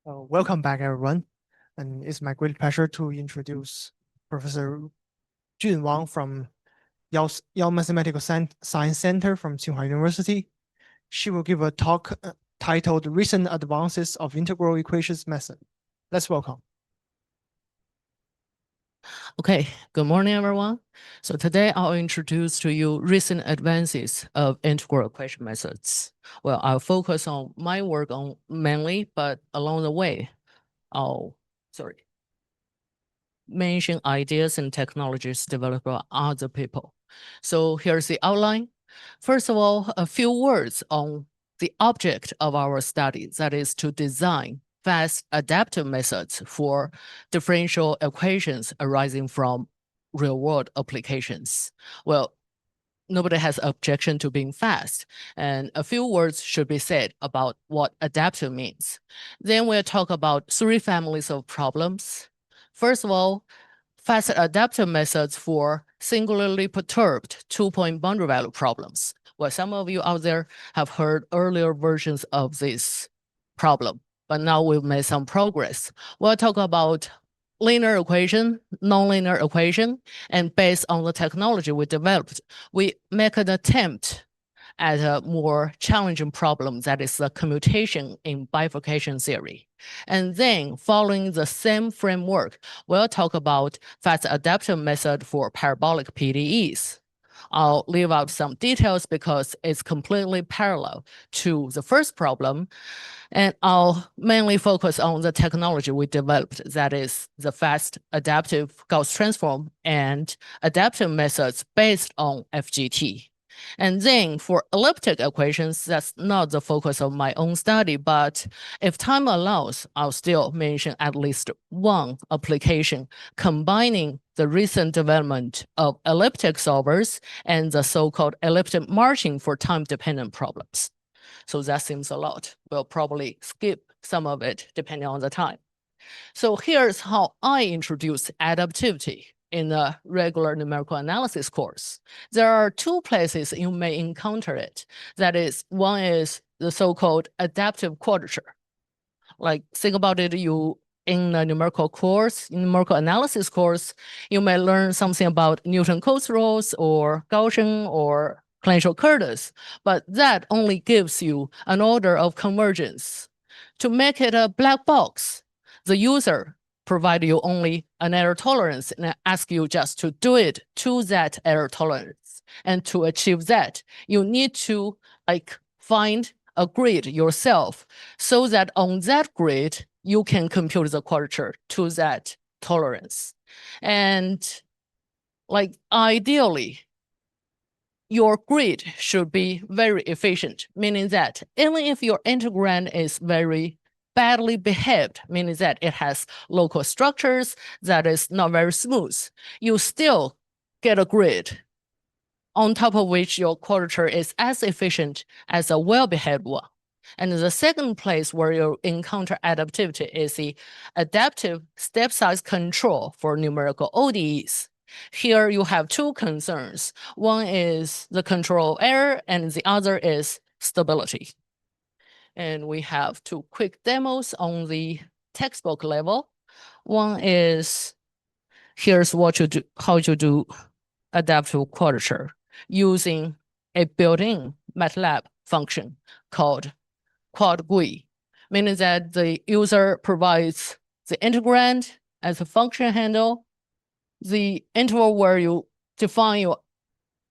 Welcome back, everyone. And it's my great pleasure to introduce Professor Jun Wang from Yale Mathematical Science Center from Tsinghua University. She will give a talk titled Recent Advances of Integral Equations Method. Let's welcome. Okay, good morning, everyone. So today I'll introduce to you recent advances of integral equation methods. Well, I'll focus on my work on mainly, but along the way, I'll mention ideas and technologies developed by other people. So here's the outline. First of all, a few words on the object of our study, that is to design fast adaptive methods for differential equations arising from real-world applications. Well, nobody has objection to being fast, and a few words should be said about what adaptive means. Then we'll talk about three families of problems. First of all, fast adaptive methods for singularly perturbed two-point boundary value problems. Well, some of you out there have heard earlier versions of this problem, but now we've made some progress. We'll talk about linear equation, nonlinear equation, and based on the technology we developed, we make an attempt at a more challenging problem, that is the commutation in bifurcation theory. And then following the same framework, we'll talk about fast adaptive method for parabolic PDEs. I'll leave out some details because it's completely parallel to the first problem. And I'll mainly focus on the technology we developed, that is the fast adaptive Gauss transform and adaptive methods based on FGT. And then for elliptic equations, that's not the focus of my own study, but if time allows, I'll still mention at least one application combining the recent development of elliptic solvers and the so-called elliptic marching for time-dependent problems. So that seems a lot. We'll probably skip some of it depending on the time. So here's how I introduce adaptivity in a regular numerical analysis course. There are two places you may encounter it. That is, one is the so-called adaptive quadrature. Like, think about it, in a numerical course, in numerical analysis course, you may learn something about Newton-Cotes rules or Gaussian or Clenshaw-Curtis, but that only gives you an order of convergence. To make it a black box, the user provide you only an error tolerance and ask you just to do it to that error tolerance. And to achieve that, you need to find a grid yourself so that on that grid, you can compute the quadrature to that tolerance. And ideally, your grid should be very efficient, meaning that even if your integrand is very badly behaved, meaning that it has local structures that is not very smooth, you still get a grid on top of which your quadrature is as efficient as a well-behaved one. And the second place where you encounter adaptivity is the adaptive step size control for numerical ODEs. Here you have two concerns. One is the control of error, and the other is stability. And we have two quick demos on the textbook level. One is, here's what you do, how you do adaptive quadrature using a built-in MATLAB function called quad-GUI, meaning that the user provides the integrand as a function handle, the interval where you define your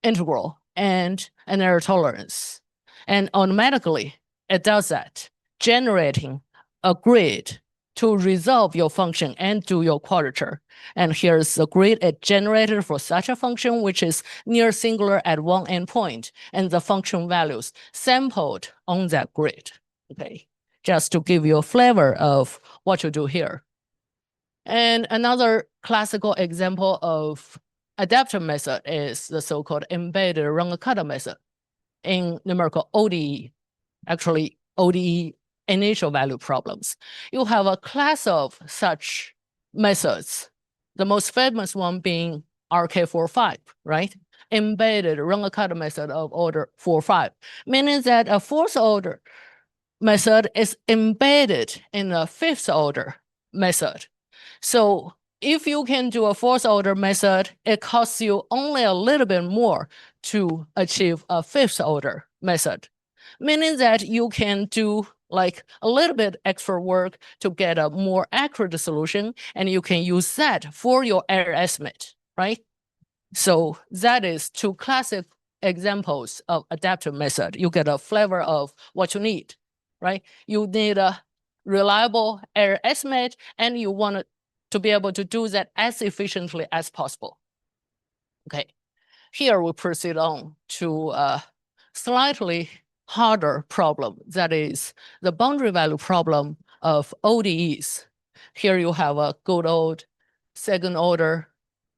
integral, and an error tolerance. And automatically, it does that, generating a grid to resolve your function and do your quadrature. And here's the grid it generated for such a function, which is near singular at one endpoint, and the function values sampled on that grid. Okay, just to give you a flavor of what you do here. And another classical example of adaptive method is the so-called embedded Runge-Kutta method in numerical ODE, actually ODE initial value problems. You have a class of such methods, the most famous one being RK45, right? embedded run-cut method of order 4, 5, meaning that a fourth order method is embedded in a fifth order method. So if you can do a fourth order method, it costs you only a little bit more to achieve a fifth order method, meaning that you can do like a little bit extra work to get a more accurate solution, and you can use that for your error estimate, right? So that is two classic examples of adaptive method. You get a flavor of what you need, right? You need a reliable error estimate, and you want to be able to do that as efficiently as possible. Okay, here we proceed on to a slightly harder problem, that is the boundary value problem of ODEs. Here you have a good old second order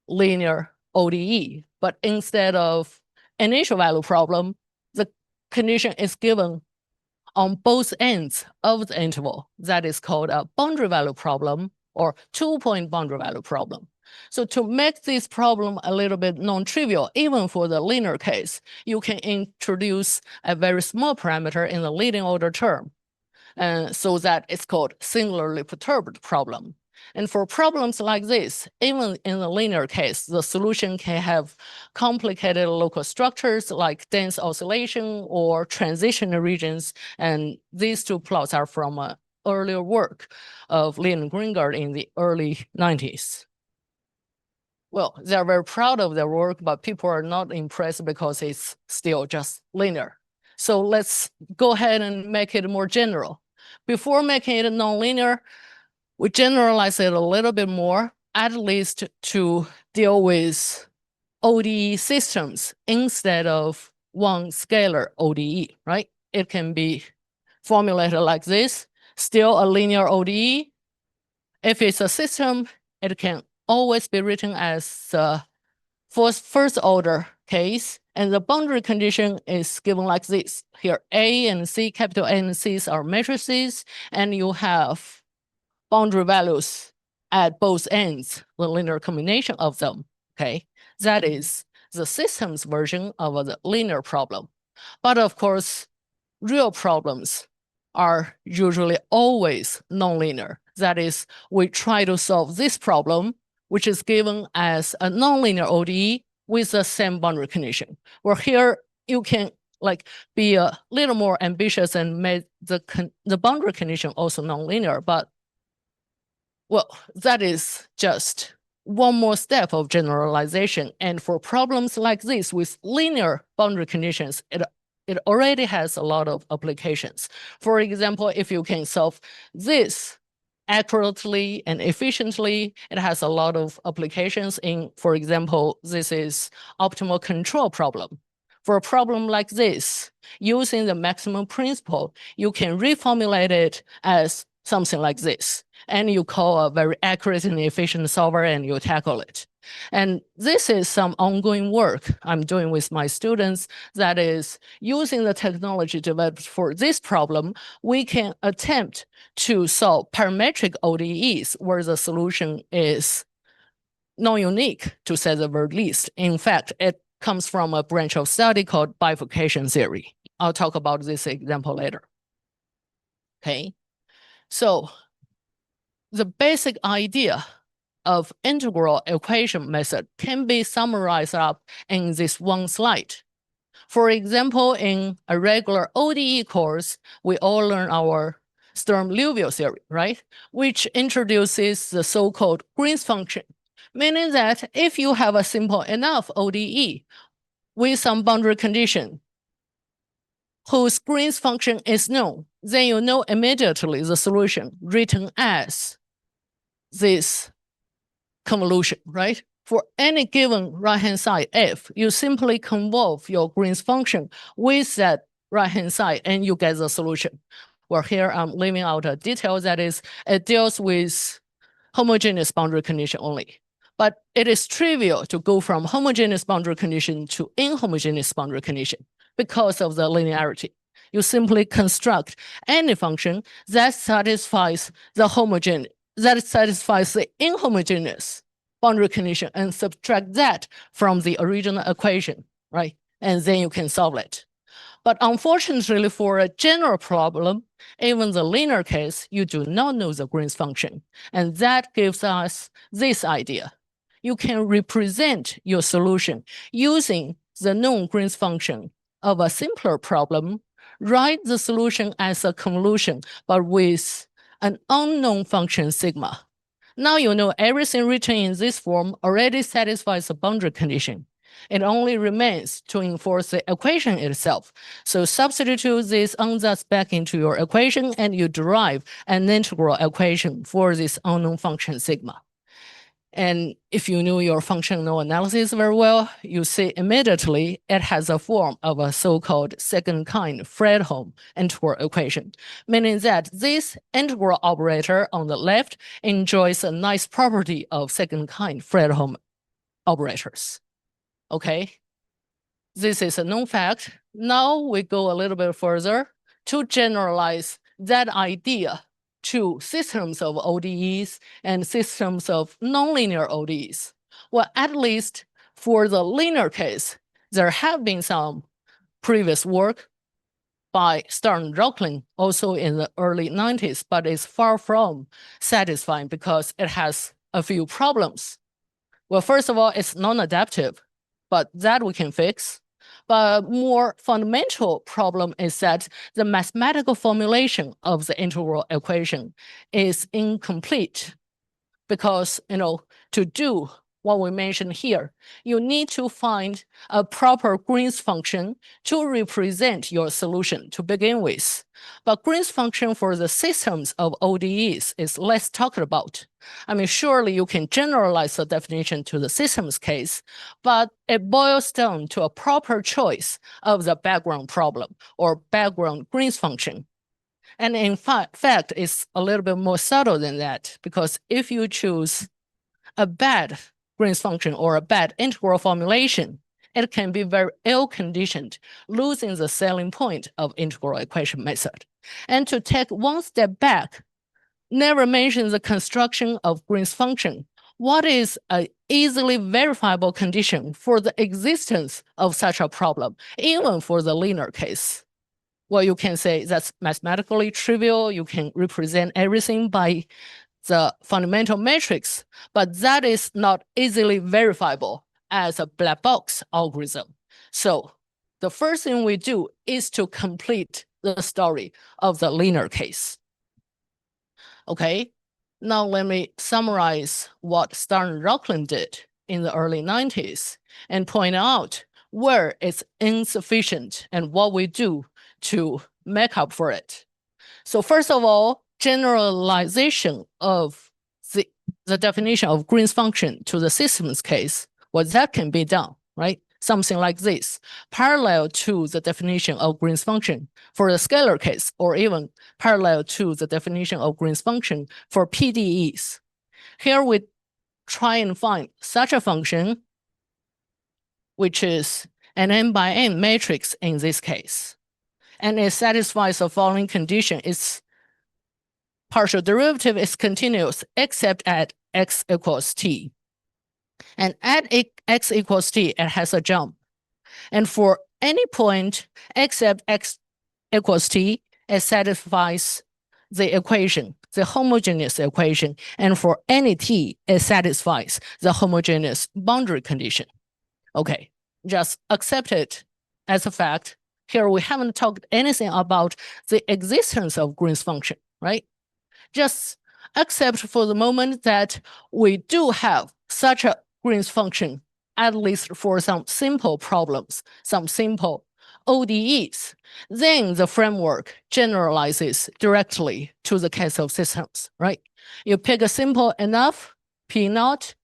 linear ODE, but instead of initial value problem, the condition is given on both ends of the interval. That is called a boundary value problem or 2-point boundary value problem. So to make this problem a little bit non-trivial, even for the linear case, you can introduce a very small parameter in the leading order term, so that it's called singularly perturbed problem. And for problems like this, even in the linear case, the solution can have complicated local structures like dense oscillation or transition regions. And these two plots are from an earlier work of Lee and Greengard in the early 90s. Well, they're very proud of their work, but people are not impressed because it's still just linear. So let's go ahead and make it more general. Before making it nonlinear, we generalize it a little bit more, at least to deal with ODE systems instead of one scalar ODE, right? It can be formulated like this, still a linear ODE. If it's a system, it can always be written as a first order case, and the boundary condition is given like this. Here, A and C, capital A and C's are matrices, and you have boundary values at both ends, the linear combination of them, okay? That is the system's version of the linear problem. But of course, real problems are usually always nonlinear. That is, we try to solve this problem, which is given as a nonlinear ODE with the same boundary condition. Where here you can like be a little more ambitious and make the boundary condition also nonlinear, but well, that is just one more step of generalization. And for problems like this with linear boundary conditions, it already has a lot of applications. For example, if you can solve this accurately and efficiently, it has a lot of applications in, for example, this is optimal control problem. For a problem like this, using the maximum principle, you can reformulate it as something like this, and you call a very accurate and efficient solver and you tackle it. And this is some ongoing work I'm doing with my students, that is using the technology developed for this problem, we can attempt to solve parametric ODEs where the solution is non-unique, to say the very least. In fact, it comes from a branch of study called bifurcation theory. I'll talk about this example later. Okay, so the basic idea of integral equation method can be summarized up in this one slide. For example, in a regular ODE course, we all learn our Sturm-Liouville theory, right? Which introduces the so-called Green's function, meaning that if you have a simple enough ODE with some boundary condition whose Green's function is known, then you know immediately the solution written as this convolution, right? For any given right-hand side f, you simply convolve your Green's function with that right-hand side and you get the solution. Well, here I'm leaving out a detail, that is, it deals with homogeneous boundary condition only. But it is trivial to go from homogeneous boundary condition to inhomogeneous boundary condition because of the linearity. You simply construct any function that satisfies the inhomogeneous boundary condition and subtract that from the original equation, right? And then you can solve it. But unfortunately, for a general problem, even the linear case, you do not know the Green's function. And that gives us this idea. You can represent your solution using the known Green's function of a simpler problem, write the solution as a convolution, but with an unknown function sigma. Now you know everything written in this form already satisfies the boundary condition. It only remains to enforce the equation itself. So substitute this ansatz back into your equation and you derive an integral equation for this unknown function sigma. And if you know your functional analysis very well, you see immediately it has a form of a so-called second-kind Fredholm integral equation, meaning that this integral operator on the left enjoys a nice property of second-kind Fredholm operators. Okay, this is a known fact. Now we go a little bit further to generalize that idea to systems of ODEs and systems of nonlinear ODEs. Well, at least for the linear case, there have been some previous work by Stern and Rocklin also in the early 90s, but it's far from satisfying because it has a few problems. Well, first of all, it's non-adaptive, but that we can fix. But more fundamental problem is that the mathematical formulation of the integral equation is incomplete because, to do what we mentioned here, you need to find a proper Green's function to represent your solution to begin with. But Green's function for the systems of ODEs is less talked about. I mean, surely you can generalize the definition to the systems case, but it boils down to a proper choice of the background problem or background Green's function. And in fact, it's a little bit more subtle than that, because if you choose a bad Green's function or a bad integral formulation, it can be very ill-conditioned, losing the selling point of integral equation method. And to take one step back, never mention the construction of Green's function. What is an easily verifiable condition for the existence of such a problem, even for the linear case? Well, you can say that's mathematically trivial. You can represent everything by the fundamental matrix, but that is not easily verifiable as a black box algorithm. So the first thing we do is to complete the story of the linear case. Okay, now let me summarize what Stern and Rocklin did in the early 90s and point out where it's insufficient and what we do to make up for it. So first of all, generalization of the definition of Green's function to the systems case, well, that can be done, right? Something like this, parallel to the definition of Green's function for the scalar case, or even parallel to the definition of Green's function for PDEs. Here we try and find such a function, which is an n by n matrix in this case. And it satisfies the following condition. Its partial derivative is continuous except at x equals t. And at x equals t, it has a jump. And for any point except x equals t, it satisfies the equation, the homogeneous equation. And for any t, it satisfies the homogeneous boundary condition. Okay, just accept it as a fact. Here we haven't talked anything about the existence of Green's function, right? Just accept for the moment that we do have such a Green's function, at least for some simple problems, some simple ODEs. Then the framework generalizes directly to the case of systems, right? You pick a simple enough P naught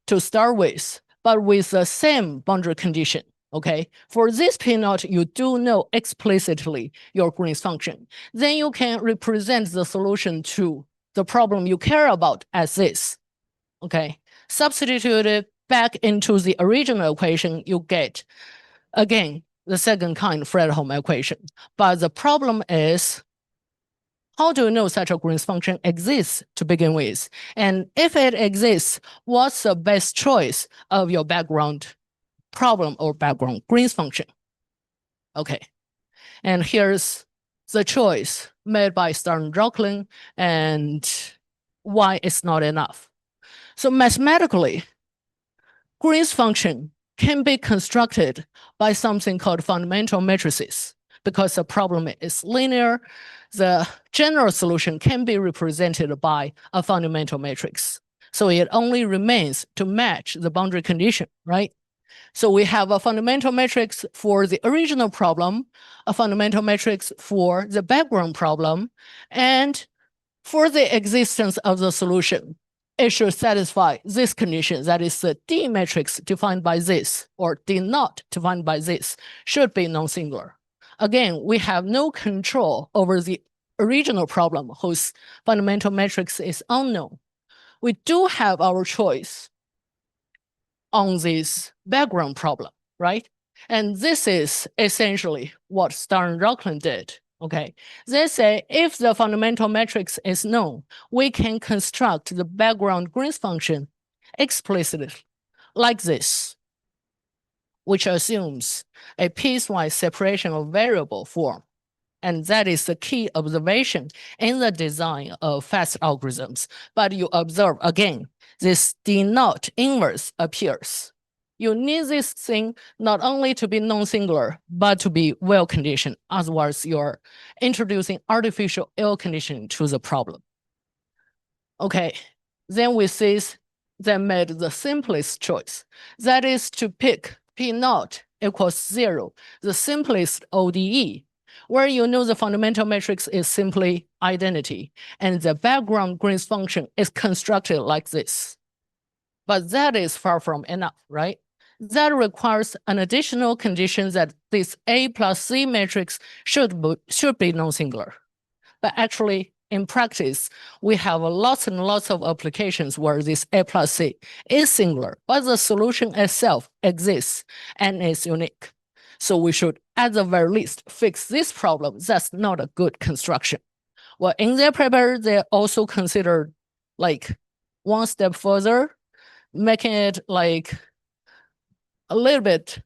to start with, but with the same boundary condition. Okay, for this P naught, you do know explicitly your Green's function. Then you can represent the solution to the problem you care about as this. Okay, substitute it back into the original equation, you get, again, the second kind Fredholm equation. But the problem is How do you know such a Green's function exists to begin with? And if it exists, what's the best choice of your background problem or background Green's function? Okay, and here's the choice made by Stern-Rocklin and why it's not enough. So mathematically, Green's function can be constructed by something called fundamental matrices. Because the problem is linear, the general solution can be represented by a fundamental matrix. So it only remains to match the boundary condition, right? So we have a fundamental matrix for the original problem, a fundamental matrix for the background problem, and for the existence of the solution, it should satisfy this condition, that is the D matrix defined by this, or D naught defined by this, should be non-singular. Again, we have no control over the original problem whose fundamental matrix is unknown. We do have our choice on this background problem, right? And this is essentially what Stern-Rocklin did. Okay, they say if the fundamental matrix is known, we can construct the background Green's function explicitly like this, which assumes a piecewise separation of variable form. And that is the key observation in the design of fast algorithms. But you observe again, this D naught inverse appears. You need this thing not only to be non-singular, but to be well-conditioned. Otherwise, you're introducing artificial ill conditioning to the problem. Okay, then we see they made the simplest choice. That is to pick P naught equals 0, the simplest ODE, where you know the fundamental matrix is simply identity, and the background Green's function is constructed like this. But that is far from enough, right? That requires an additional condition that this A plus C matrix should be non-singular. But actually, in practice, we have lots and lots of applications where this A plus C is singular, but the solution itself exists and is unique. So we should, at the very least, fix this problem. That's not a good construction. Well, in their paper, they also considered like one step further, making it like a little bit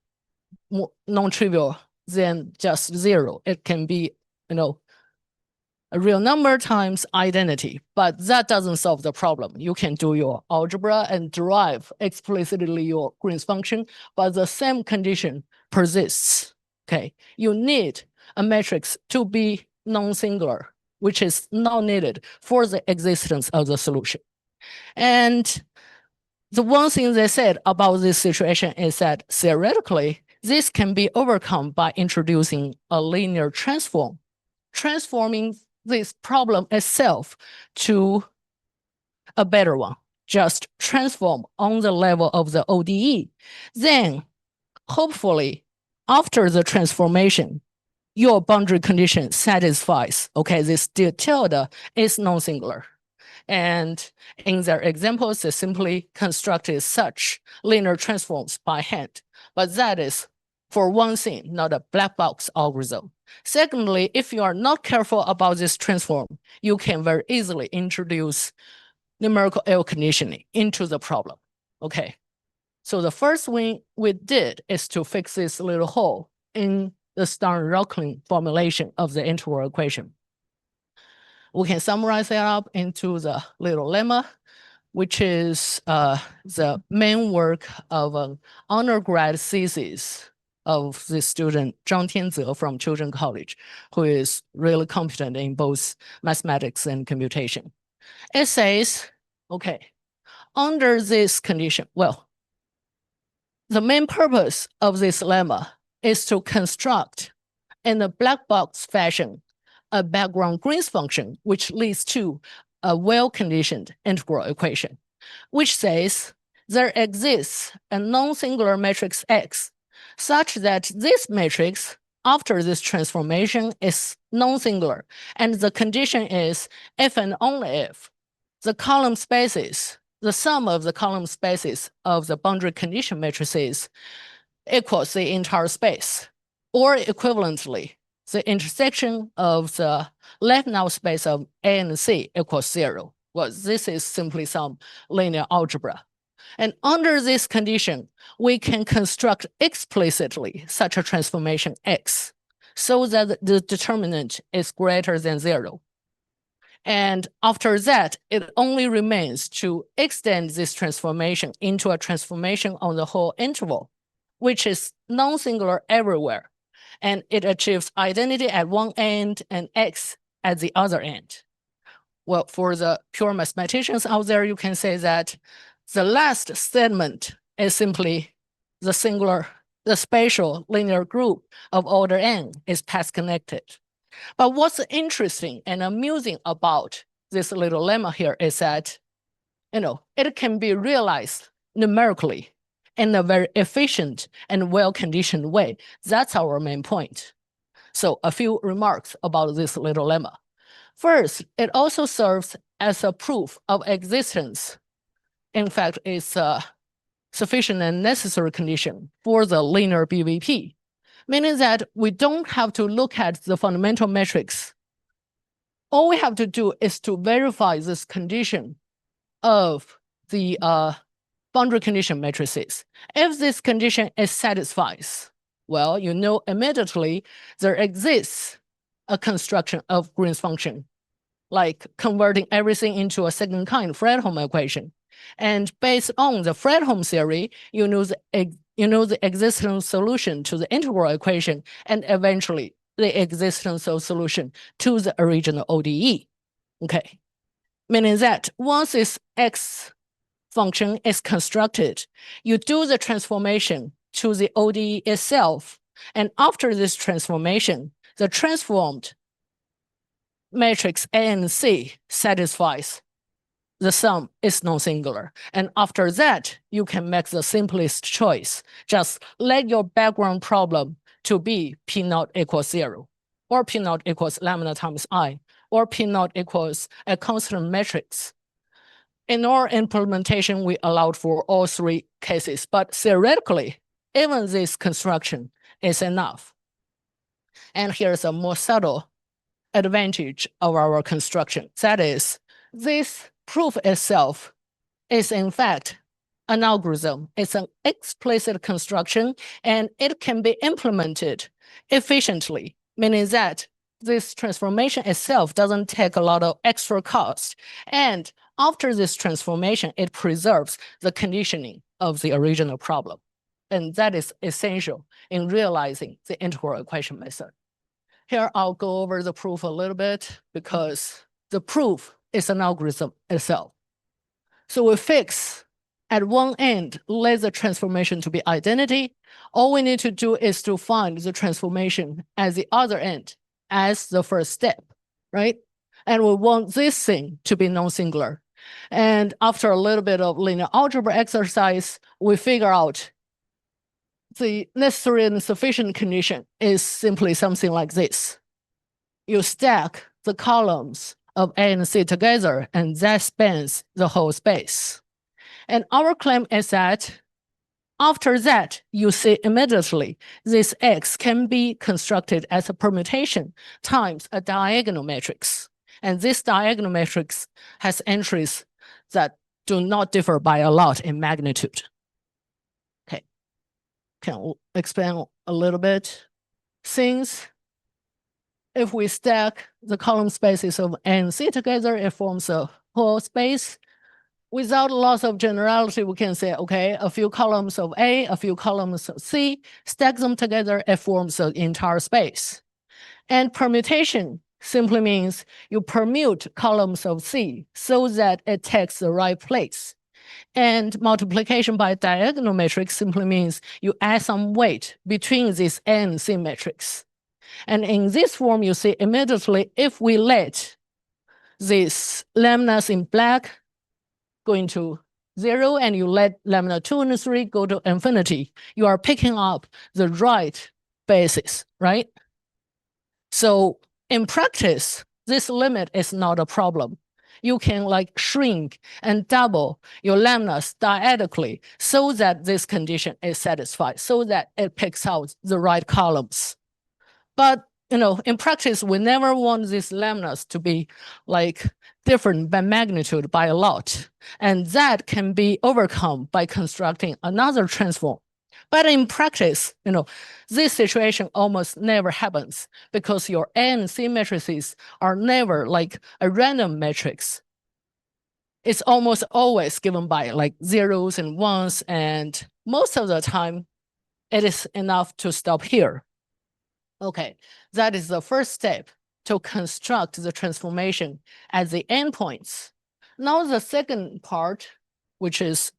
more non-trivial than just 0. It can be, a real number times identity, but that doesn't solve the problem. You can do your algebra and derive explicitly your Green's function, but the same condition persists. Okay, you need a matrix to be non-singular, which is not needed for the existence of the solution. And the one thing they said about this situation is that theoretically, this can be overcome by introducing a linear transform, transforming this problem itself to a better one, just transform on the level of the ODE. Then, hopefully, after the transformation, your boundary condition satisfies, okay, this D tilde is non-singular. And in their examples, they simply constructed such linear transforms by hand. But that is, for one thing, not a black box algorithm. Secondly, if you are not careful about this transform, you can very easily introduce numerical ill conditioning into the problem. Okay, so the first thing we did is to fix this little hole in the Stern-Rocklin formulation of the integral equation. We can summarize it up into the little lemma, which is the main work of an undergrad thesis of the student Zhang Tianze from Children's College, who is really competent in both mathematics and computation. It says, okay, under this condition, well, the main purpose of this lemma is to construct in a black box fashion a background Green's function, which leads to a well-conditioned integral equation, which says there exists a non-singular matrix X such that this matrix, after this transformation, is non-singular. And the condition is if and only if the column spaces, the sum of the column spaces of the boundary condition matrices equals the entire space, or equivalently, the intersection of the left null space of A and C equals 0. Well, this is simply some linear algebra. And under this condition, we can construct explicitly such a transformation X so that the determinant is greater than 0. And after that, it only remains to extend this transformation into a transformation on the whole interval, which is non-singular everywhere. And it achieves identity at one end and X at the other end. Well, for the pure mathematicians out there, you can say that the last statement is simply the spatial linear group of order n is path connected. But what's interesting and amusing about this little lemma here is that, it can be realized numerically in a very efficient and well-conditioned way. That's our main point. So a few remarks about this little lemma. First, it also serves as a proof of existence. In fact, it's a sufficient and necessary condition for the linear BVP, meaning that we don't have to look at the fundamental metrics. All we have to do is to verify this condition of the boundary condition matrices. If this condition is satisfied, well, immediately there exists a construction of Green's function, like converting everything into a second kind Fredholm equation. And based on the Fredholm theory, you know the existence solution to the integral equation, and eventually the existence of solution to the original ODE. Okay, meaning that once this X function is constructed, you do the transformation to the ODE itself, and after this transformation, the transformed matrix A and C satisfies the sum is non-singular. And after that, you can make the simplest choice. Just let your background problem to be P naught equals 0, or P naught equals lambda times I, or P naught equals a constant matrix. In our implementation, we allowed for all three cases, but theoretically, even this construction is enough. And here's a more subtle advantage of our construction. That is, this proof itself is in fact an algorithm. It's an explicit construction, and it can be implemented efficiently, meaning that this transformation itself doesn't take a lot of extra cost. And after this transformation, it preserves the conditioning of the original problem. And that is essential in realizing the integral equation method. Here, I'll go over the proof a little bit because the proof is an algorithm itself. So we fix at one end, let the transformation to be identity. All we need to do is to find the transformation at the other end as the first step, right? And we want this thing to be non-singular. And after a little bit of linear algebra exercise, we figure out the necessary and sufficient condition is simply something like this. You stack the columns of A and C together, and that spans the whole space. And our claim is that after that, you see immediately this X can be constructed as a permutation times a diagonal matrix. And this diagonal matrix has entries that do not differ by a lot in magnitude. Okay, can we expand a little bit? Since if we stack the column spaces of A and C together, it forms a whole space. Without loss of generality, we can say, okay, a few columns of A, a few columns of C, stack them together, it forms the entire space. And permutation simply means you permute columns of C so that it takes the right place. And multiplication by diagonal matrix simply means you add some weight between this A and C matrix. And in this form, you see immediately if we let these lambdas in black go into 0 and you let lambda 2 and 3 go to infinity, you are picking up the right basis, right? So in practice, this limit is not a problem. You can like shrink and double your lambdas diagonally so that this condition is satisfied, so that it picks out the right columns. But in practice, we never want these lambdas to be like different by magnitude by a lot. And that can be overcome by constructing another transform. But in practice, this situation almost never happens because your A and C matrices are never like a random matrix. It's almost always given by like zeros and ones, and most of the time, it is enough to stop here. Okay, that is the first step to construct the transformation at the endpoints. Now the second part, which is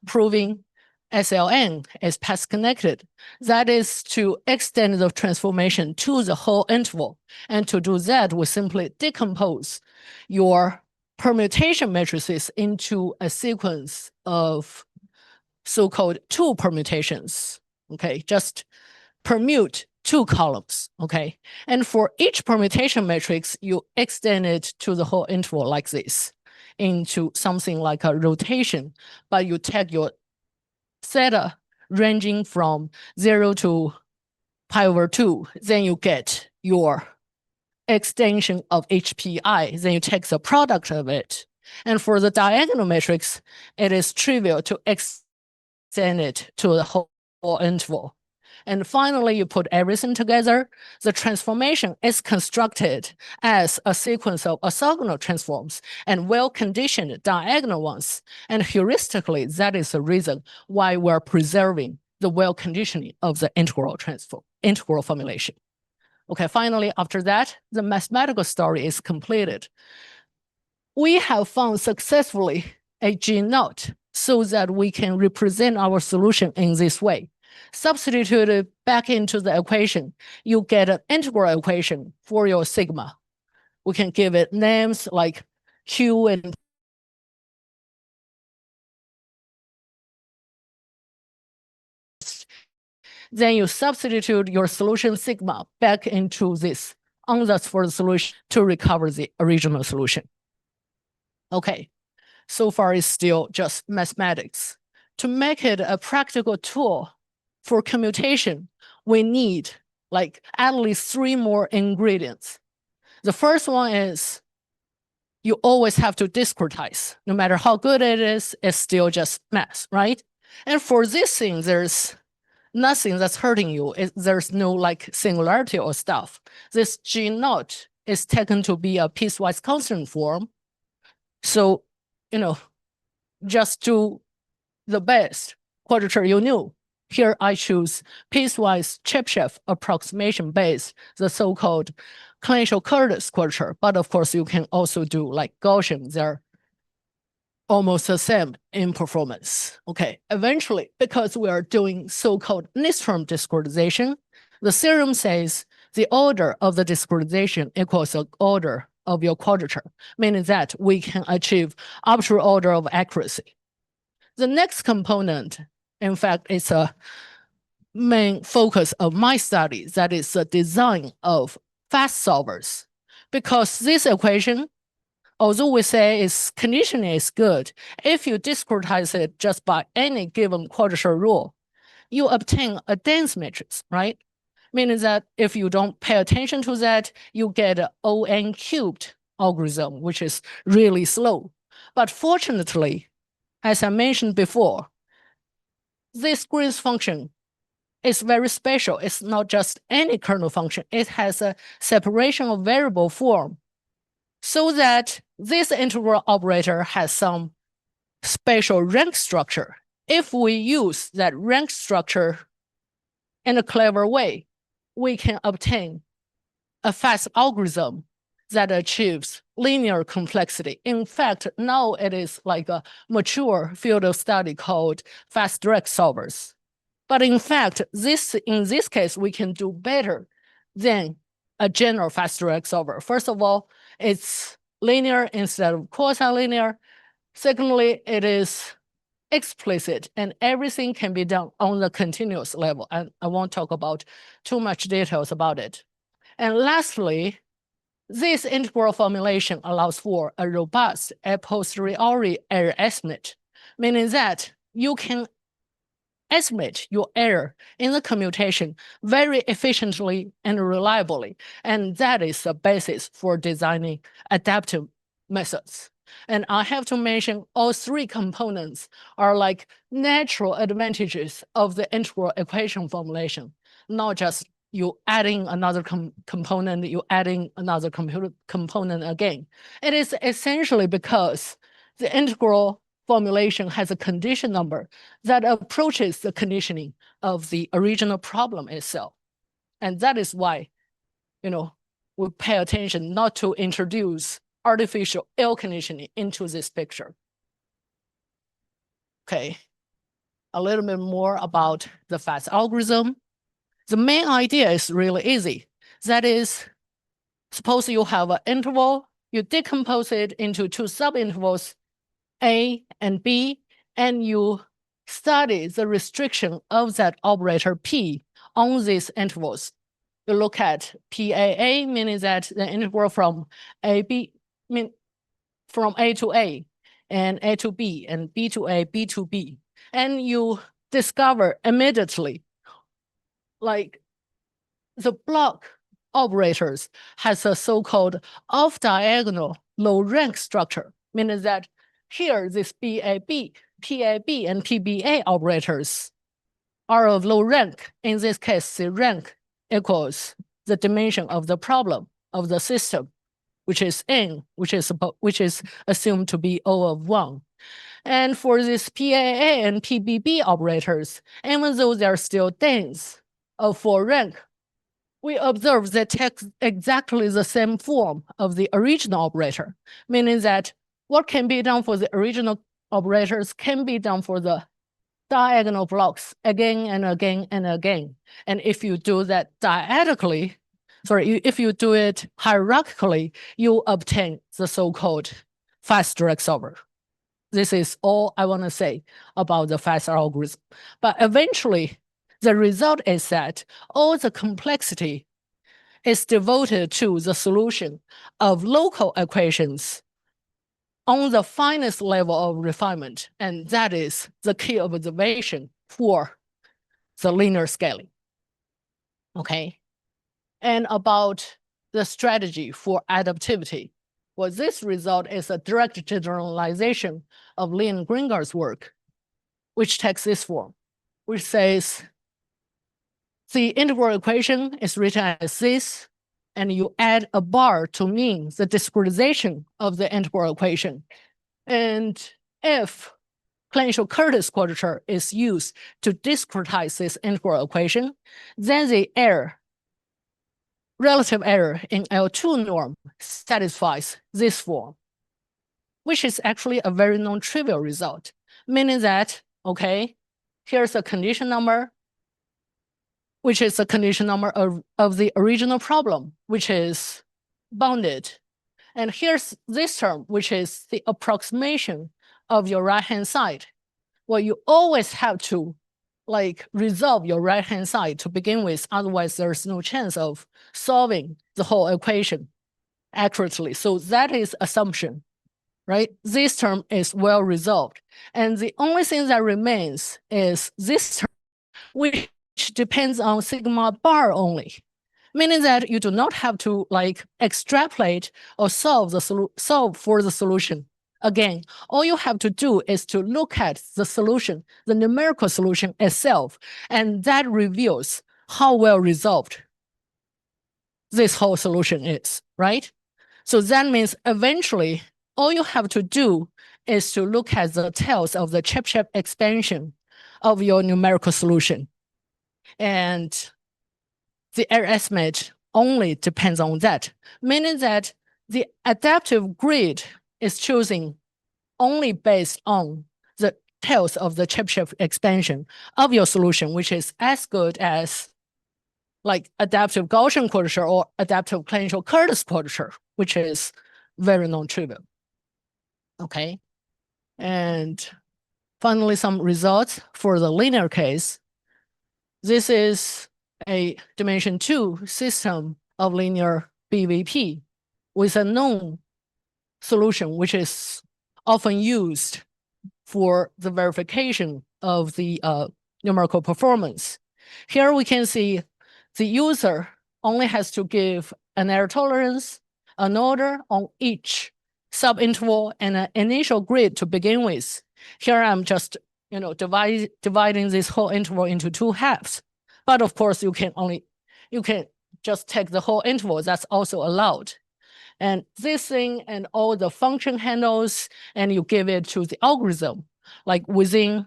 proving SLN is path connected. That is to extend the transformation to the whole interval. And to do that, we simply decompose your permutation matrices into a sequence of so-called two permutations. Okay, just permute two columns. Okay, and for each permutation matrix, you extend it to the whole interval like this into something like a rotation, but you take your theta ranging from 0 to pi/2, then you get your extension of HPI, then you take the product of it. And for the diagonal matrix, it is trivial to extend it to the whole interval. And finally, you put everything together. The transformation is constructed as a sequence of orthogonal transforms and well-conditioned diagonal ones. And heuristically, that is the reason why we're preserving the well-conditioning of the integral formulation. Okay, finally, after that, the mathematical story is completed. We have found successfully a G0 so that we can represent our solution in this way. Substitute it back into the equation, you get an integral equation for your sigma. We can give it names like Q and then you substitute your solution sigma back into this ansatz for the solution to recover the original solution. Okay, so far it's still just mathematics. To make it a practical tool for commutation, we need like at least 3 more ingredients. The first one is you always have to discretize. No matter how good it is, it's still just math, right? And for this thing, there's nothing that's hurting you. There's no like singularity or stuff. This G0 is taken to be a piecewise constant form. So, just do the best quadrature you knew. Here I choose piecewise Chebyshev approximation based, the so-called Klein-Curtis quadrature. But of course, you can also do like Gaussian. They're almost the same in performance. Okay, eventually, because we are doing so-called Nystrom discretization, the theorem says the order of the discretization equals the order of your quadrature, meaning that we can achieve arbitrary order of accuracy. The next component, in fact, is a main focus of my study, that is the design of fast solvers. Because this equation, although we say its conditioning is good, if you discretize it just by any given quadrature rule, you obtain a dense matrix, right? Meaning that if you don't pay attention to that, you get an ON cubed algorithm, which is really slow. But fortunately, as I mentioned before, this Green's function is very special. It's not just any kernel function. It has a separation of variable form so that this integral operator has some special rank structure. If we use that rank structure in a clever way, we can obtain a fast algorithm that achieves linear complexity. In fact, now it is like a mature field of study called fast direct solvers. But in fact, in this case, we can do better than a general fast direct solver. First of all, it's linear instead of quasi-linear. Secondly, it is explicit and everything can be done on the continuous level. And I won't talk about too much details about it. And lastly, this integral formulation allows for a robust a posteriori error estimate, meaning that you can estimate your error in the commutation very efficiently and reliably. And that is the basis for designing adaptive methods. And I have to mention all three components are like natural advantages of the integral equation formulation, not just you adding another component, you adding another component again. It is essentially because the integral formulation has a condition number that approaches the conditioning of the original problem itself. And that is why, we pay attention not to introduce artificial air conditioning into this picture. Okay, a little bit more about the fast algorithm. The main idea is really easy. That is, suppose you have an interval, you decompose it into two subintervals, A and B, and you study the restriction of that operator P on these intervals. You look at PAA, meaning that the interval from from A to A, and A to B, and B to A, B to B. And you discover immediately, like the block operators has a so-called off-diagonal low-rank structure, meaning that here this PAB, and PBA operators are of low rank. In this case, the rank equals the dimension of the problem of the system, which is n, which is assumed to be O of 1. And for this PAA and PBB operators, even though they're still dense of 4 rank, we observe they take exactly the same form of the original operator, meaning that what can be done for the original operators can be done for the diagonal blocks again and again and again. And if you do that if you do it hierarchically, you obtain the so-called fast direct solver. This is all I want to say about the fast algorithm. But eventually, the result is that all the complexity is devoted to the solution of local equations on the finest level of refinement. And that is the key observation for the linear scaling. Okay. And about the strategy for adaptivity. Well, this result is a direct generalization of Leon Gringard's work, which takes this form, which says the integral equation is written as this, and you add a bar to mean the discretization of the integral equation. And if Clenshaw-Curtis quadrature is used to discretize this integral equation, then the relative error in L2 norm satisfies this form, which is actually a very non-trivial result, meaning that, okay, here's a condition number, which is a condition number of the original problem, which is bounded. And here's this term, which is the approximation of your right-hand side. Well, you always have to resolve your right-hand side to begin with, otherwise there's no chance of solving the whole equation accurately. So that is assumption, right? This term is well resolved. And the only thing that remains is this term, which depends on sigma bar only, meaning that you do not have to extrapolate or solve for the solution. Again, all you have to do is to look at the solution, the numerical solution itself, and that reveals how well resolved this whole solution is, right? So that means eventually, all you have to do is to look at the tails of the Chebyshev expansion of your numerical solution. And the error estimate only depends on that, meaning that the adaptive grid is choosing only based on the tails of the Chebyshev expansion of your solution, which is as good as adaptive Gaussian quadrature or adaptive Clenshaw-Curtis quadrature, which is very non-trivial. Okay. And finally, some results for the linear case. This is a dimension 2 system of linear BVP with a known solution, which is often used for the verification of the numerical performance. Here we can see the user only has to give an error tolerance, an order on each subinterval, and an initial grid to begin with. Here I'm just dividing this whole interval into two halves. But of course, you can just take the whole interval. That's also allowed. And this thing and all the function handles, and you give it to the algorithm, like within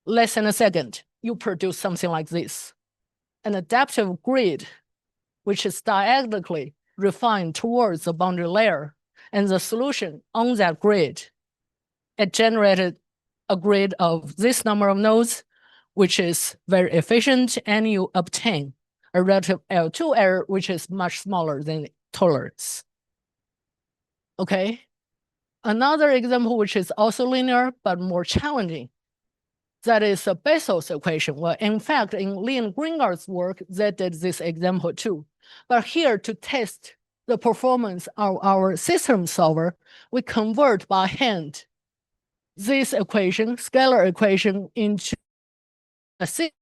less than a second, you produce something like this. An adaptive grid, which is diagonally refined towards the boundary layer, and the solution on that grid, it generated a grid of this number of nodes, which is very efficient, and you obtain a relative L2 error, which is much smaller than tolerance. Okay. Another example, which is also linear but more challenging, that is a Bessel's equation. Well, in fact, in Leon Gringard's work, they did this example too. But here, to test the performance of our system solver, we convert by hand this equation, scalar equation, into a system.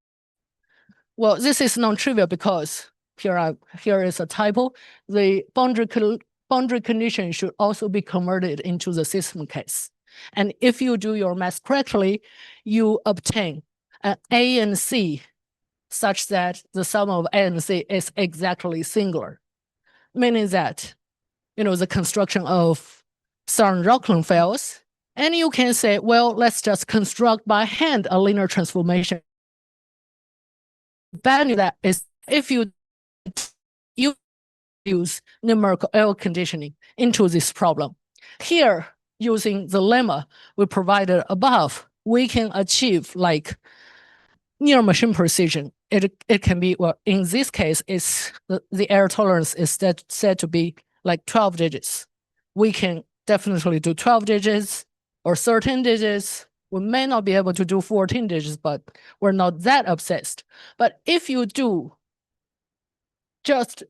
Well, this is non-trivial because here is a typo. The boundary condition should also be converted into the system case. And if you do your math correctly, you obtain an A and C such that the sum of A and C is exactly singular, meaning that, the construction of Sarn-Rocklin fails. And you can say, well, let's just construct by hand a linear transformation. Bad news that is if you use numerical L conditioning into this problem. Here, using the lemma we provided above, we can achieve like near machine precision. It can be, well, in this case, it's the error tolerance is said to be like 12 digits. We can definitely do 12 digits or 13 digits. We may not be able to do 14 digits, but we're not that obsessed. But if you do just,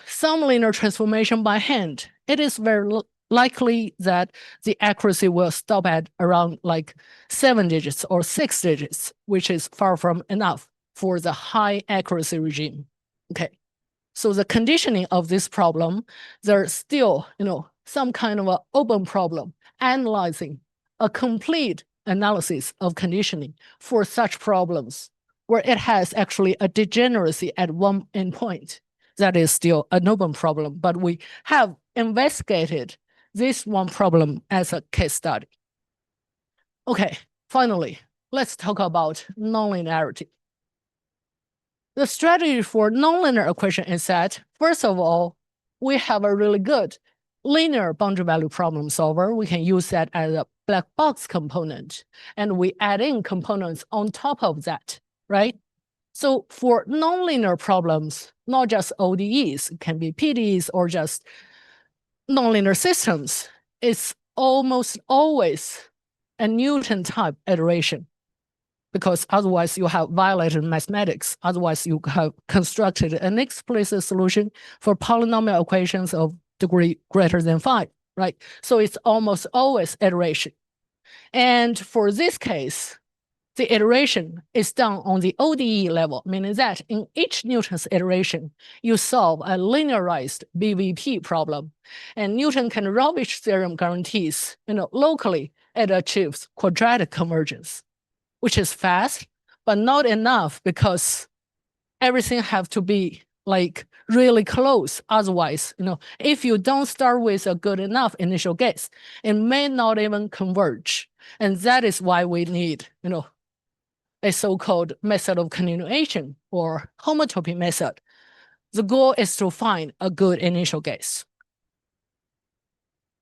some linear transformation by hand, it is very likely that the accuracy will stop at around like 7 digits or 6 digits, which is far from enough for the high accuracy regime. Okay, so the conditioning of this problem, there's still, some kind of an open problem analyzing a complete analysis of conditioning for such problems where it has actually a degeneracy at one endpoint. That is still an open problem, but we have investigated this one problem as a case study. Okay, finally, let's talk about nonlinearity. The strategy for nonlinear equation is that, first of all, we have a really good linear boundary value problem solver. We can use that as a black box component, and we add in components on top of that, right? So for nonlinear problems, not just ODEs, it can be PDEs or just nonlinear systems, it's almost always a Newton type iteration, because otherwise you have violated mathematics. Otherwise you have constructed an explicit solution for polynomial equations of degree greater than 5, right? So it's almost always iteration. And for this case, the iteration is done on the ODE level, meaning that in each Newton's iteration, you solve a linearized BVP problem. And Newton-Can-Rovich theorem guarantees, locally, it achieves quadratic convergence, which is fast, but not enough because everything have to be like really close. Otherwise, if you don't start with a good enough initial guess, it may not even converge. And that is why we need, a so-called method of continuation or homotopy method. The goal is to find a good initial guess.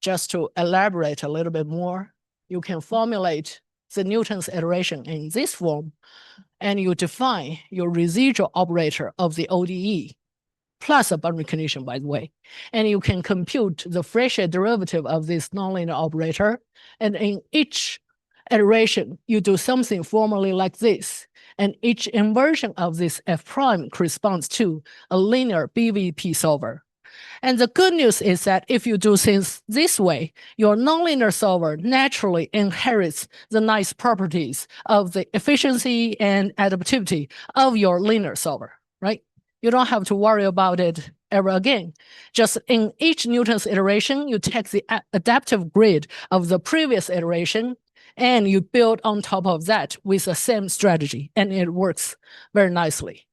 Just to elaborate a little bit more, you can formulate the Newton's iteration in this form, and you define your residual operator of the ODE, plus a boundary condition, by the way. And you can compute the Fréchet derivative of this nonlinear operator, and in each iteration, you do something formally like this, and each inversion of this F prime corresponds to a linear BVP solver. And the good news is that if you do things this way, your nonlinear solver naturally inherits the nice properties of the efficiency and adaptivity of your linear solver, right? You don't have to worry about it ever again. Just in each Newton's iteration, you take the adaptive grid of the previous iteration and you build on top of that with the same strategy, and it works very nicely.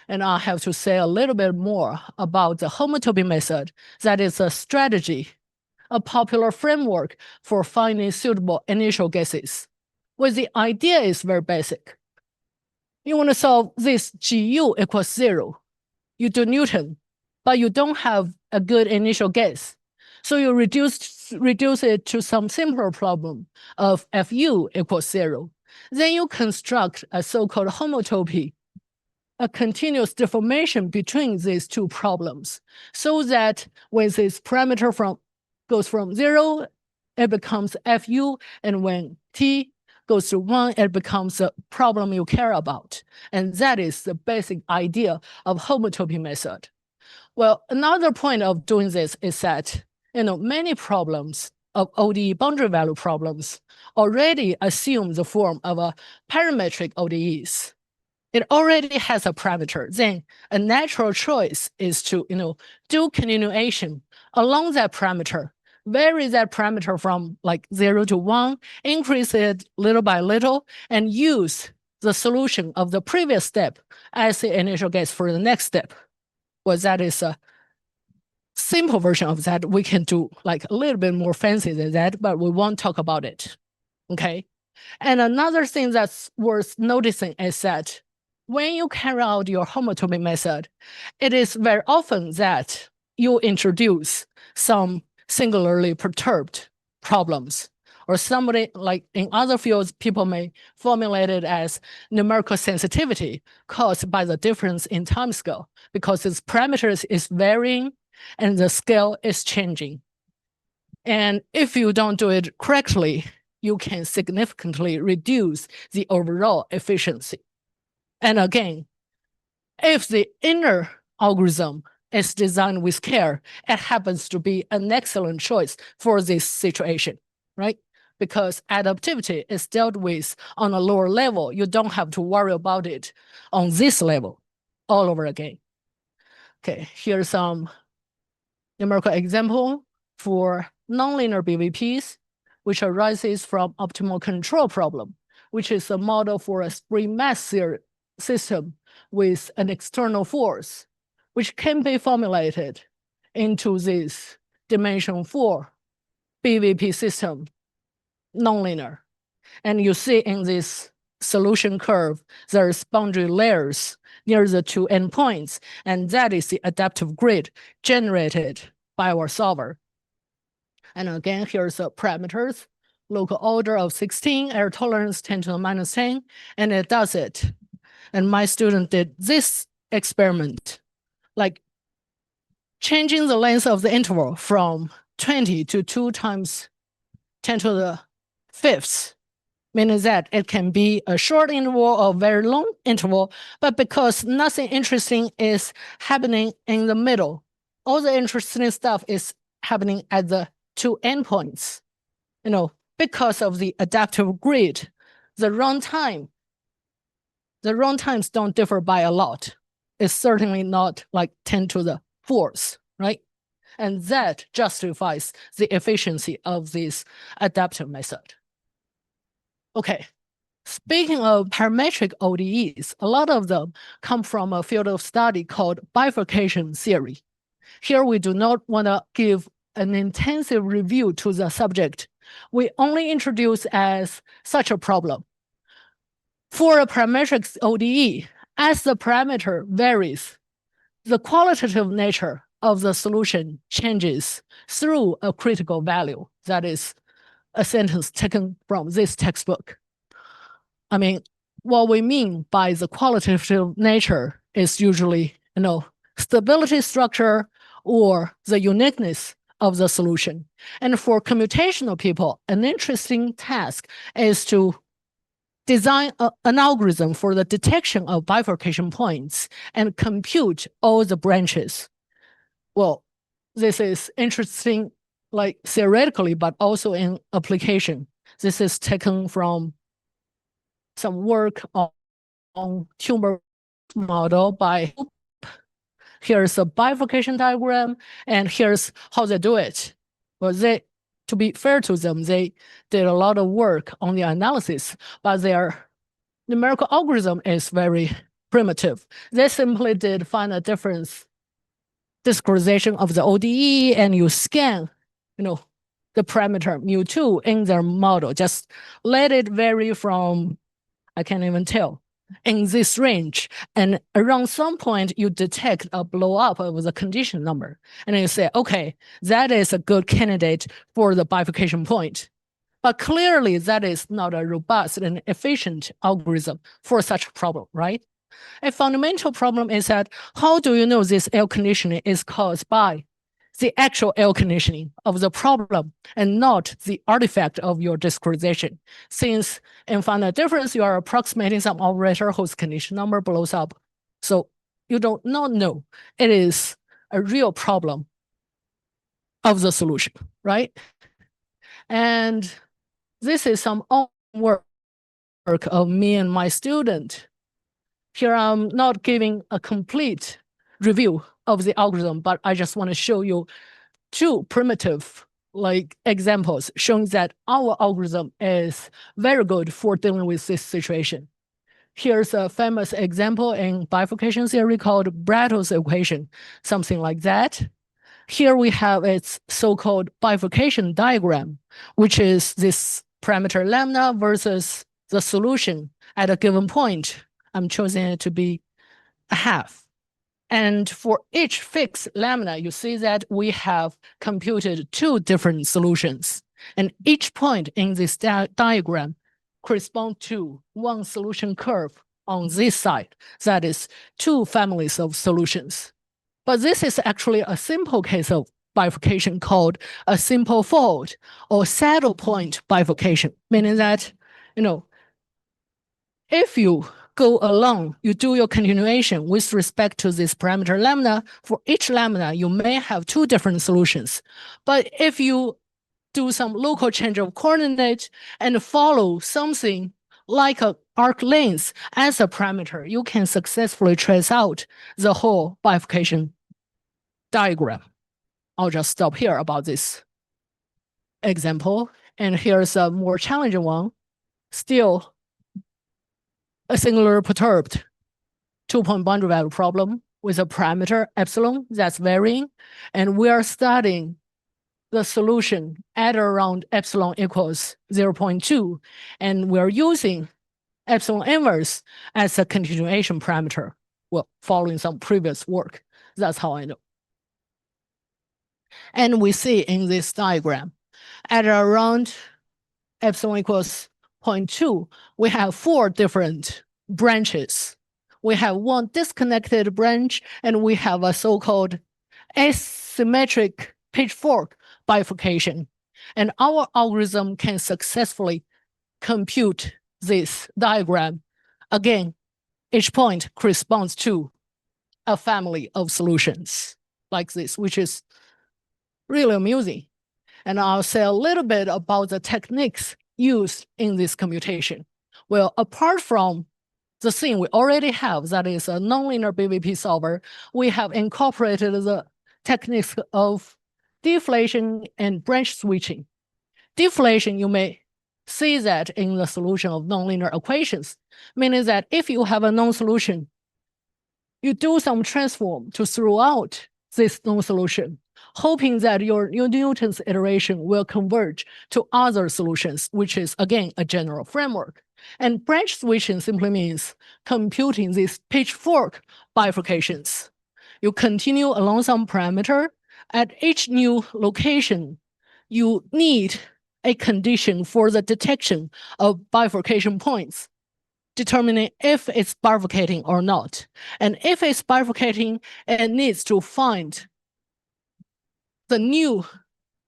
And I have to say a little bit more about the homotopy method. That is a strategy, a popular framework for finding suitable initial guesses. Well, the idea is very basic. You want to solve this GU equals 0. You do Newton, but you don't have a good initial guess. So you reduce it to some simpler problem of FU equals 0. Then you construct a so-called homotopy, a continuous deformation between these two problems, so that when this parameter goes from 0, it becomes FU, and when t goes to 1, it becomes a problem you care about. And that is the basic idea of homotopy method. Well, another point of doing this is that many problems of ODE boundary value problems already assume the form of a parametric ODEs. It already has a parameter. Then a natural choice is to do continuation along that parameter, vary that parameter from like 0 to 1, increase it little by little, and use the solution of the previous step as the initial guess for the next step. Well, that is a simple version of that. We can do like a little bit more fancy than that, but we won't talk about it. Okay. And another thing that's worth noticing is that when you carry out your homotopy method, it is very often that you introduce some singularly perturbed problems, or somebody like in other fields, people may formulate it as numerical sensitivity caused by the difference in time scale, because its parameters is varying and the scale is changing. And if you don't do it correctly, you can significantly reduce the overall efficiency. And again, if the inner algorithm is designed with care, it happens to be an excellent choice for this situation, right? Because adaptivity is dealt with on a lower level. You don't have to worry about it on this level all over again. Okay, here's some numerical example for nonlinear BVPs, which arises from optimal control problem, which is a model for a spring mass system with an external force, which can be formulated into this dimension 4 BVP system, nonlinear. And you see in this solution curve, there's boundary layers near the two endpoints, and that is the adaptive grid generated by our solver. And again, here's the parameters: local order of 16, error tolerance 10 to the minus 10, and it does it. And my student did this experiment, like changing the length of the interval from 20 to 2 times 10 to the 5th, meaning that it can be a short interval or very long interval, but because nothing interesting is happening in the middle, all the interesting stuff is happening at the two endpoints. Because of the adaptive grid, the runtimes don't differ by a lot. It's certainly not like 10 to the 4th, right? And that justifies the efficiency of this adaptive method. Okay, speaking of parametric ODEs, a lot of them come from a field of study called bifurcation theory. Here we do not want to give an intensive review to the subject. We only introduce as such a problem. For a parametric ODE, as the parameter varies, the qualitative nature of the solution changes through a critical value. That is a sentence taken from this textbook. I mean, what we mean by the qualitative nature is usually, stability structure or the uniqueness of the solution. And for computational people, an interesting task is to design an algorithm for the detection of bifurcation points and compute all the branches. Well, this is interesting, like theoretically, but also in application. This is taken from some work on tumor model by. Here's a bifurcation diagram, and here's how they do it. Well, to be fair to them, they did a lot of work on the analysis, but their numerical algorithm is very primitive. They simply did find a difference discretization of the ODE, and you scan, the parameter mu2 in their model. Just let it vary from, I can't even tell, in this range. And around some point, you detect a blow up of the condition number. And you say, okay, that is a good candidate for the bifurcation point. But clearly, that is not a robust and efficient algorithm for such a problem, right? A fundamental problem is that how do you know this air conditioning is caused by the actual air conditioning of the problem and not the artifact of your discretization? Since in finite difference, you are approximating some operator whose condition number blows up. So you do not know. It is a real problem of the solution, right? And this is some own work of me and my student. Here I'm not giving a complete review of the algorithm, but I just want to show you two primitive examples showing that our algorithm is very good for dealing with this situation. Here's a famous example in bifurcation theory called Brattl's equation, something like that. Here we have its so-called bifurcation diagram, which is this parameter lambda versus the solution at a given point. I'm choosing it to be a half. And for each fixed lambda, you see that we have computed two different solutions. And each point in this diagram corresponds to one solution curve on this side. That is two families of solutions. But this is actually a simple case of bifurcation called a simple fold or saddle point bifurcation, meaning that, if you go along, you do your continuation with respect to this parameter lambda. For each lambda, you may have two different solutions. But if you do some local change of coordinate and follow something like an arc length as a parameter, you can successfully trace out the whole bifurcation diagram. I'll just stop here about this example. And here's a more challenging one. Still a singular perturbed two-point boundary value problem with a parameter epsilon that's varying. And we are studying the solution at around epsilon equals 0.2. And we're using epsilon inverse as a continuation parameter. Well, following some previous work. That's how I know. And we see in this diagram, at around epsilon equals 0.2, we have four different branches. We have one disconnected branch, and we have a so-called asymmetric pitchfork bifurcation. And our algorithm can successfully compute this diagram. Again, each point corresponds to a family of solutions like this, which is really amusing. And I'll say a little bit about the techniques used in this computation. Well, apart from the thing we already have, that is a nonlinear BVP solver, we have incorporated the techniques of deflation and branch switching. Deflation, you may see that in the solution of nonlinear equations, meaning that if you have a known solution, you do some transform to throw out this known solution, hoping that your Newton's iteration will converge to other solutions, which is, again, a general framework. And branch switching simply means computing these pitchfork bifurcations. You continue along some parameter. At each new location, you need a condition for the detection of bifurcation points, determining if it's bifurcating or not. And if it's bifurcating, it needs to find the new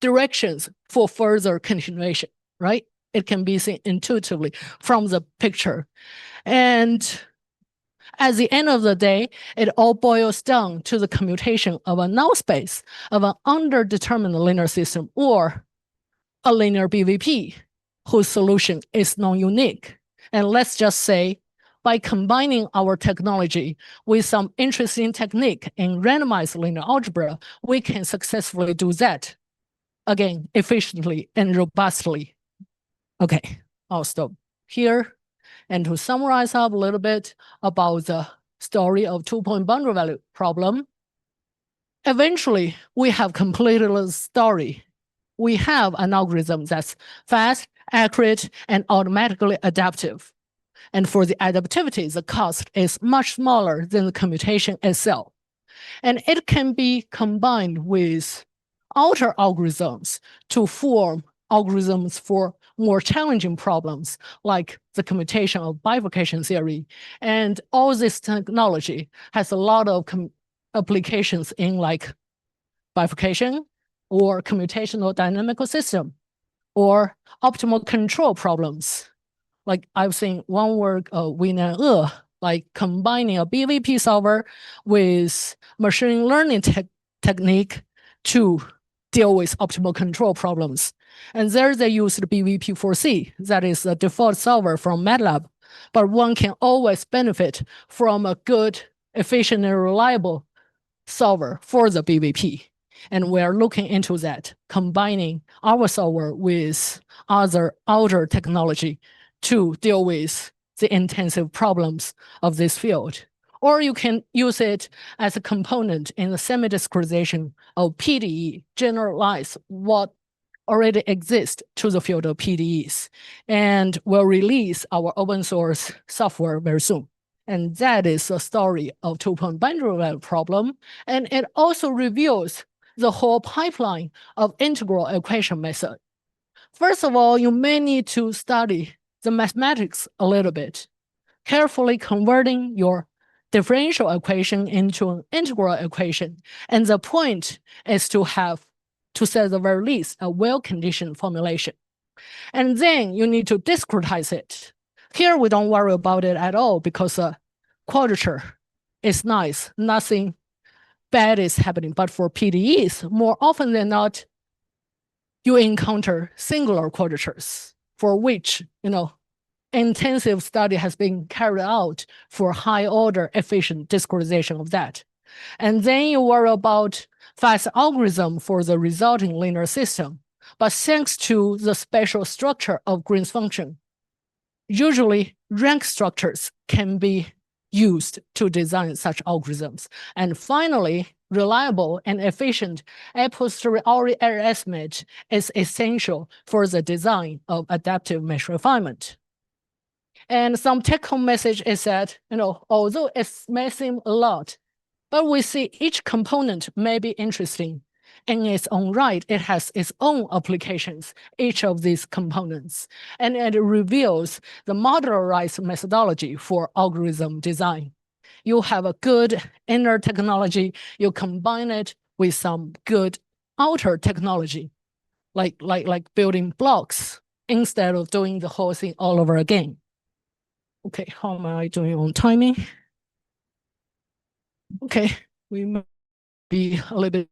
directions for further continuation, right? It can be seen intuitively from the picture. And At the end of the day, it all boils down to the commutation of a null space of an underdetermined linear system or a linear BVP whose solution is non-unique. And let's just say, by combining our technology with some interesting technique in randomized linear algebra, we can successfully do that, again, efficiently and robustly. Okay, I'll stop here. And to summarize up a little bit about the story of two-point boundary value problem, eventually we have completed the story. We have an algorithm that's fast, accurate, and automatically adaptive. And for the adaptivity, the cost is much smaller than the commutation itself. And it can be combined with outer algorithms to form algorithms for more challenging problems, like the commutation of bifurcation theory. And all this technology has a lot of applications in like bifurcation or computational dynamical system or optimal control problems. Like I've seen one work of Win and like combining a BVP solver with machine learning technique to deal with optimal control problems. And there they used BVP4C, that is the default solver from MATLAB. But one can always benefit from a good, efficient, and reliable solver for the BVP. And we're looking into that, combining our solver with other outer technology to deal with the intensive problems of this field. Or you can use it as a component in the semi-discretization of PDE, generalize what already exists to the field of PDEs. And we'll release our open source software very soon. And that is the story of two-point boundary value problem. And it also reveals the whole pipeline of integral equation method. First of all, you may need to study the mathematics a little bit, carefully converting your differential equation into an integral equation. And the point is to have, to say the very least, a well-conditioned formulation. And then you need to discretize it. Here, we don't worry about it at all because quadrature is nice. Nothing bad is happening. But for PDEs, more often than not, you encounter singular quadratures for which, intensive study has been carried out for high order efficient discretization of that. And then you worry about fast algorithm for the resulting linear system. But thanks to the special structure of Green's function, usually rank structures can be used to design such algorithms. And finally, reliable and efficient a posteriori error estimate is essential for the design of adaptive mesh refinement. And some take-home message is that, although it may seem a lot, but we see each component may be interesting. In its own right, it has its own applications, each of these components. And it reveals the modularized methodology for algorithm design. You have a good inner technology, you combine it with some good outer technology, like building blocks, instead of doing the whole thing all over again. Okay, how am I doing on timing? Okay, we might be a little bit.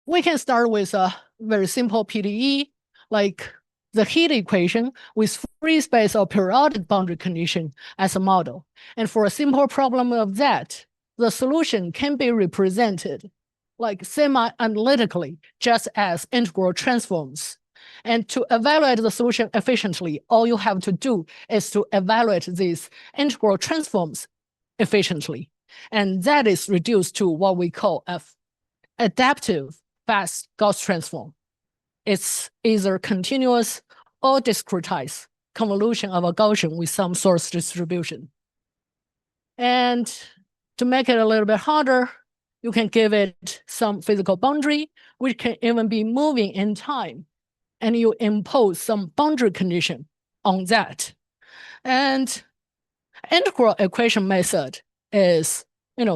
We can start with a very simple PDE, like the heat equation with free space or periodic boundary condition as a model. And for a simple problem of that, the solution can be represented like semi-analytically, just as integral transforms. And to evaluate the solution efficiently, all you have to do is to evaluate these integral transforms efficiently. And that is reduced to what we call an adaptive fast Gauss transform. It's either continuous or discretized convolution of a Gaussian with some source distribution. And to make it a little bit harder, you can give it some physical boundary, which can even be moving in time. And you impose some boundary condition on that. And integral equation method is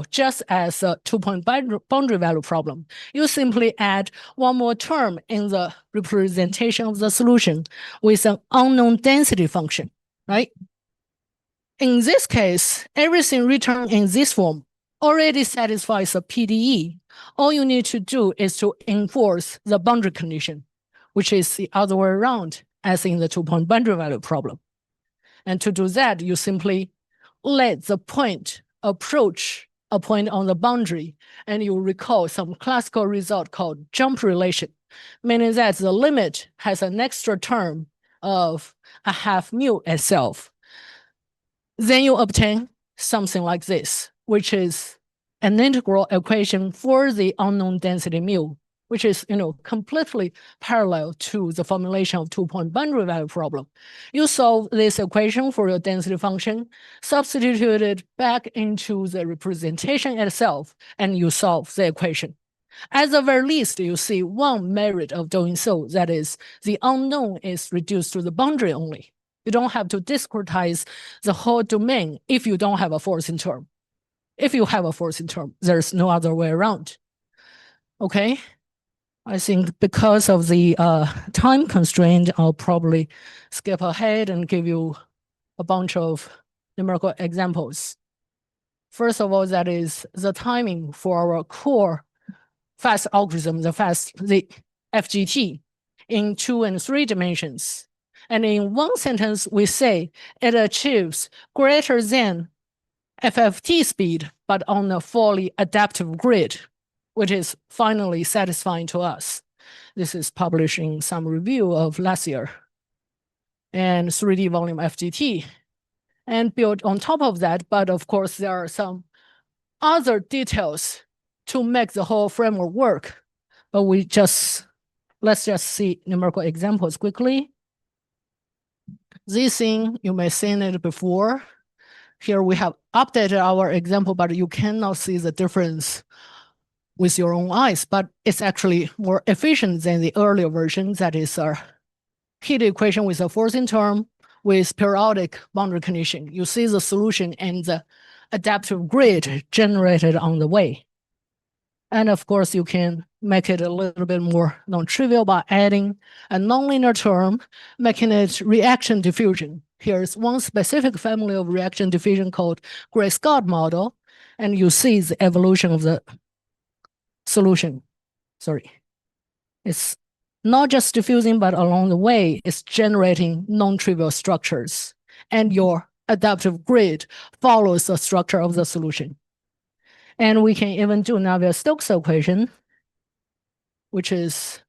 just as a 2-point boundary value problem. You simply add one more term in the representation of the solution with an unknown density function, right? In this case, everything written in this form already satisfies a PDE. All you need to do is to enforce the boundary condition, which is the other way around as in the 2-point boundary value problem. And to do that, you simply let the point approach a point on the boundary, and you recall some classical result called jump relation, meaning that the limit has an extra term of a half mu itself. Then you obtain something like this, which is an integral equation for the unknown density mu, which is completely parallel to the formulation of 2-point boundary value problem. You solve this equation for your density function, substitute it back into the representation itself, and you solve the equation. At the very least, you see one merit of doing so, that is, the unknown is reduced to the boundary only. You don't have to discretize the whole domain if you don't have a forcing term. If you have a forcing term, there's no other way around. Okay? I think because of the time constraint, I'll probably skip ahead and give you a bunch of numerical examples. First of all, that is the timing for our core fast algorithm, the FGT, in 2 and 3 dimensions. And in one sentence, we say it achieves greater than FFT speed, but on a fully adaptive grid, which is finally satisfying to us. This is published in some review of last year. And 3D volume FGT. And built on top of that, but of course, there are some other details to make the whole framework work. But let's just see numerical examples quickly. This thing, you may have seen it before. Here we have updated our example, but you cannot see the difference with your own eyes, but it's actually more efficient than the earlier version. That is a heat equation with a forcing term with periodic boundary condition. You see the solution and the adaptive grid generated on the way. And of course, you can make it a little bit more non-trivial by adding a nonlinear term, making it reaction diffusion. Here's one specific family of reaction diffusion called Gray-Scott model, and you see the evolution of the solution. Sorry. It's not just diffusing, but along the way, it's generating non-trivial structures. And your adaptive grid follows the structure of the solution. And we can even do Navier-Stokes equation, which is,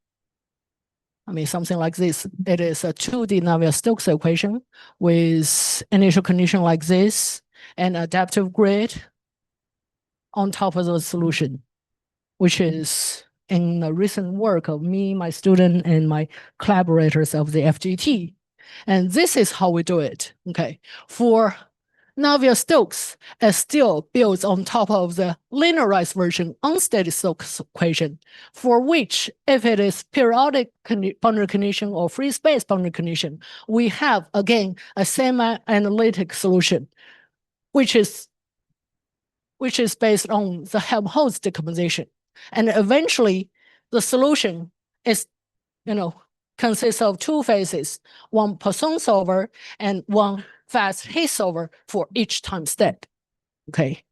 something like this. It is a 2D Navier-Stokes equation with initial condition like this and adaptive grid on top of the solution, which is in the recent work of me, my student, and my collaborators of the FGT. And this is how we do it, okay? For Navier-Stokes, it still builds on top of the linearized version unsteady Stokes equation, for which, if it is periodic boundary condition or free space boundary condition, we have, again, a semi-analytic solution, which is based on the Helmholtz decomposition. And eventually, the solution is, consists of 2 phases, one Poisson solver and one fast His solver for each time step. Okay,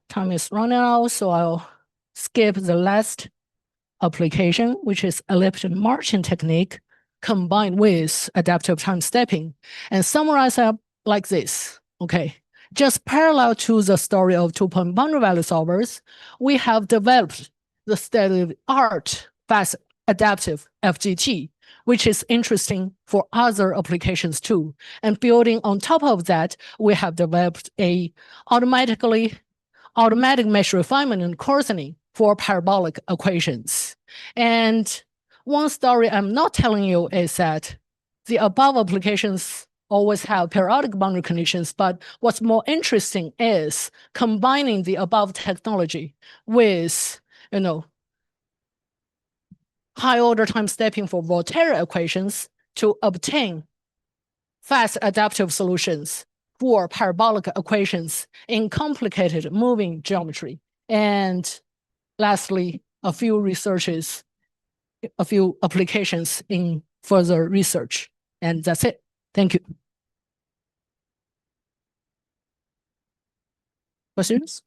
time is running out, so I'll skip the last application, which is elliptic marching technique combined with adaptive time stepping, and summarize up like this. Okay, just parallel to the story of 2-point boundary value solvers, we have developed the state-of-the-art fast adaptive FGT, which is interesting for other applications too. And building on top of that, we have developed a automatic mesh refinement and coarsening for parabolic equations. And one story I'm not telling you is that the above applications always have periodic boundary conditions, but what's more interesting is combining the above technology with, high order time stepping for Volterra equations to obtain fast adaptive solutions for parabolic equations in complicated moving geometry. And lastly, a few applications in further research. And that's it. Thank you. Questions?